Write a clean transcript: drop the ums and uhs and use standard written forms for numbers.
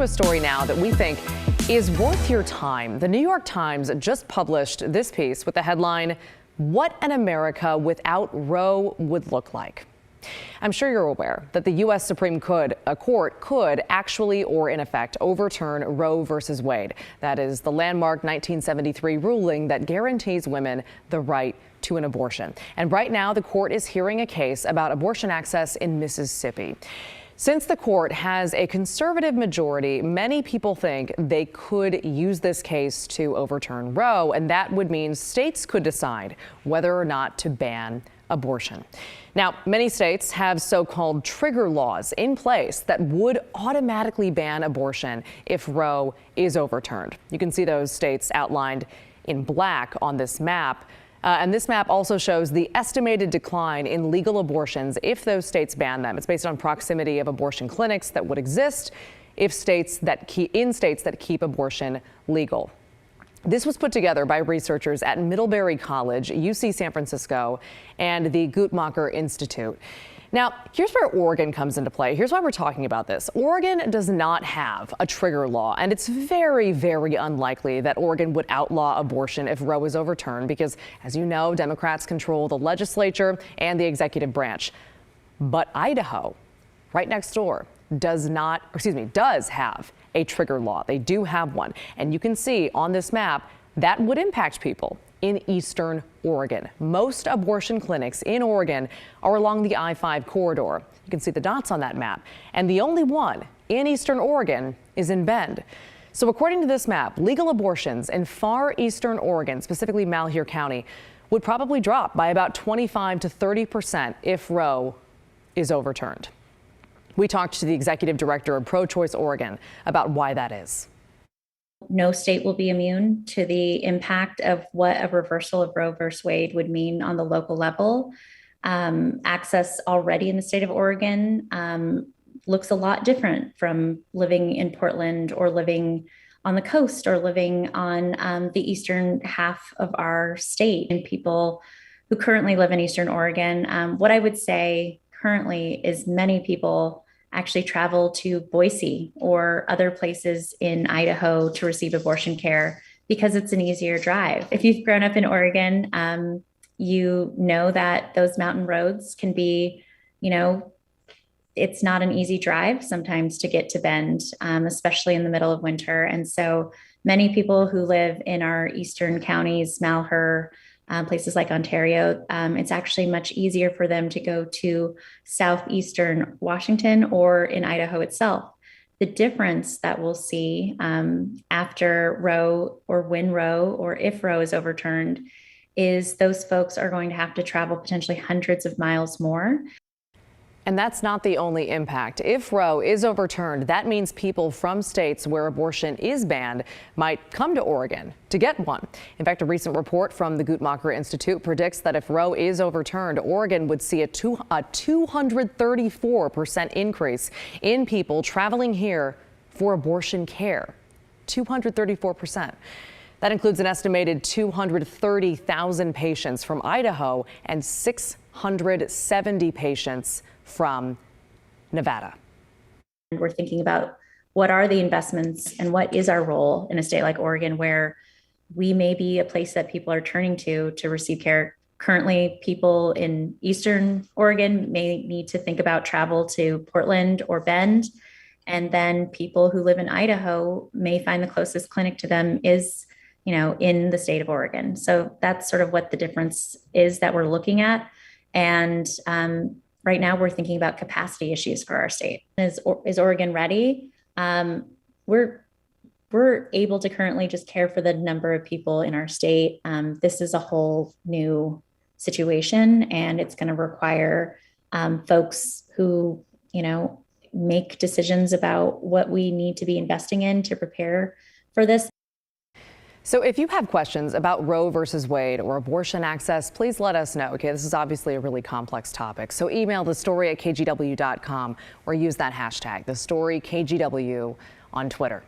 A story now that we think is worth your time. The New York Times just published this piece with the headline, "What an America Without Roe Would Look Like." I'm sure you're aware that the U.S. Supreme Court could actually, or in effect, overturn Roe versus Wade. That is the landmark 1973 ruling that guarantees women the right to an abortion. And right now, the court is hearing a case about abortion access in Mississippi. Since the court has a conservative majority, many people think they could use this case to overturn Roe, and that would mean states could decide whether or not to ban abortion. Now, many states have so-called trigger laws in place that would automatically ban abortion if Roe is overturned. You can see those states outlined in black on this map. And this map also shows the estimated decline in legal abortions if those states ban them. It's based on proximity of abortion clinics that would exist in states that keep abortion legal. This was put together by researchers at Middlebury College, UC San Francisco, and the Guttmacher Institute. Now, here's where Oregon comes into play. Here's why we're talking about this. Oregon does not have a trigger law, and it's very, very unlikely that Oregon would outlaw abortion if Roe is overturned because, as you know, Democrats control the legislature and the executive branch. But Idaho, right next door, does have a trigger law. They do have one. And you can see on this map that would impact people in Eastern Oregon. Most abortion clinics in Oregon are along the I-5 corridor. You can see the dots on that map. And the only one in Eastern Oregon is in Bend. So according to this map, legal abortions in far Eastern Oregon, specifically Malheur County, would probably drop by about 25 to 30% if Roe is overturned. We talked to the executive director of Pro-Choice Oregon about why that is. No state will be immune to the impact of what a reversal of Roe versus Wade would mean on the local level. Access already in the state of Oregon looks a lot different from living in Portland or living on the coast or living on the eastern half of our state. And people who currently live in Eastern Oregon, what I would say currently is many people actually travel to Boise or other places in Idaho to receive abortion care because it's an easier drive. If you've grown up in Oregon, you know that those mountain roads can be, it's not an easy drive sometimes to get to Bend, especially in the middle of winter. And so many people who live in our eastern counties, Malheur, places like Ontario, it's actually much easier for them to go to southeastern Washington or in Idaho itself. The difference that we'll see after Roe or when Roe or if Roe is overturned is those folks are going to have to travel potentially hundreds of miles more. And that's not the only impact. If Roe is overturned, that means people from states where abortion is banned might come to Oregon to get one. In fact, a recent report from the Guttmacher Institute predicts that if Roe is overturned, Oregon would see a 234% increase in people traveling here for abortion care. 234%. That includes an estimated 230,000 patients from Idaho and 670 patients from Nevada. We're thinking about what are the investments and what is our role in a state like Oregon, where we may be a place that people are turning to receive care. Currently, people in Eastern Oregon may need to think about travel to Portland or Bend. And then people who live in Idaho may find the closest clinic to them is, in the state of Oregon. So that's sort of what the difference is that we're looking at. And right now, we're thinking about capacity issues for our state. Is Oregon ready? We're able to currently just care for the number of people in our state. This is a whole new situation, and it's going to require folks who, make decisions about what we need to be investing in to prepare for this. So if you have questions about Roe versus Wade or abortion access, please let us know. Okay, this is obviously a really complex topic. So email thestory@kgw.com or use that hashtag, thestory KGW, on Twitter.